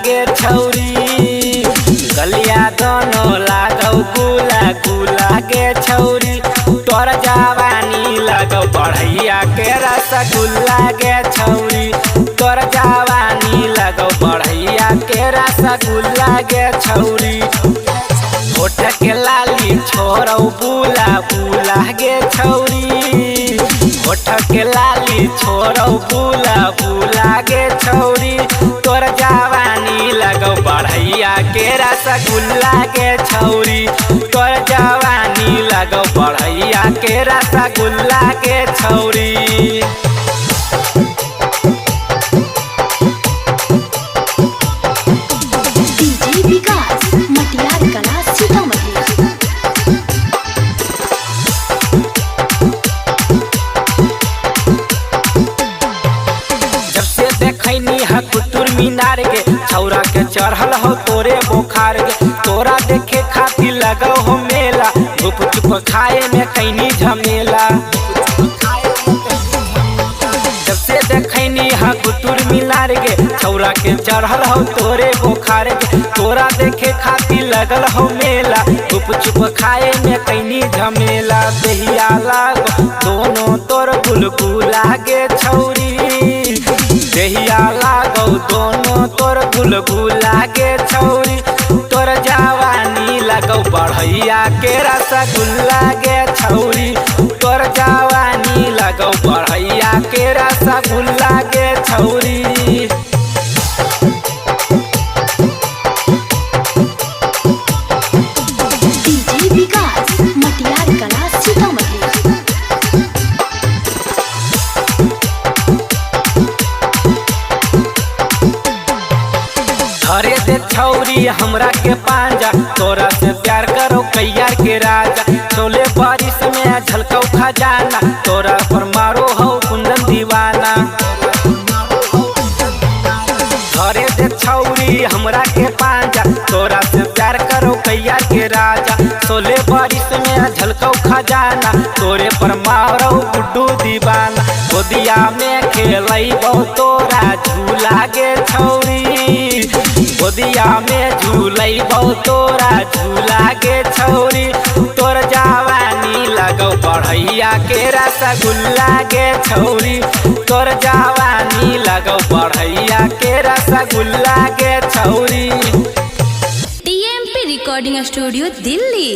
गे छौरी, गलिया दोनों लागौ गुला गुला गे छौरी, तोर जवानी लगौ बढ़ैया के रसगुल्ला गे छौरी, तोर जवानी लगौ बढ़ैया के रसगुल्ला गे छौरी। होठ के लाली छोड़ौ बुला बुला गे छौरी, होठ के लाली छोड़ौ बुला बुला गे छौरी, तोर जवानी लगौ बढ़ैया के रसगुल्ला गे छौरी, तोर जवानी लगौ बढ़ैया के रसगुल्ला गे छौरी। कुतुब मीनार के छौरा के चढ़ल हो तोरे बोखार के, तोरा देखे खातिर लगौ हो मेला, धूप चुप खाए में कैनी झमेला। जब से देखनी है कुतुब मीनार के छौरा के चढ़ल हो तोरे बोखार के, तोरा देखे खातिर लगल हो मेला, धूप चुप खाए में कैनी झमेला। दहिया लागो दोनों तोर गुलगुला गे छौरी, दहिया लागौ दोनों तोर गुलगुला गे छौरी, तोर जवानी लगौ बढ़ैया के रसगुल्ला गे छौरी, तोर जवानी लगौ बढ़ैया के रसगुल्ला गे छौरी। अरे दे छौरी हमरा के पांजा, तोरा से प्यार करो कैयार के राजा, चोले बारिश में झलकौ खजाना, तोरा पर मारो हो कुंदन दीवाना। अरे दे छौरी हमरा के पांजा, तोरा से प्यार करो कैयार के राजा, चोले बारिश में झलकौ खजाना, तोरे पर मारो गुड्डू दीवाना। गोदिया में खेलैबौ तोरा झूला गे छौरी, गोदिया में झूलैबौ तोरा झूला गे छौरी, तोर जवानी लगौ बढ़ैया के रसगुल्ला गे छौरी, तोर जवानी लगौ बढ़ैया के रसगुल्ला गे छौरी। TMP recording studio Delhi.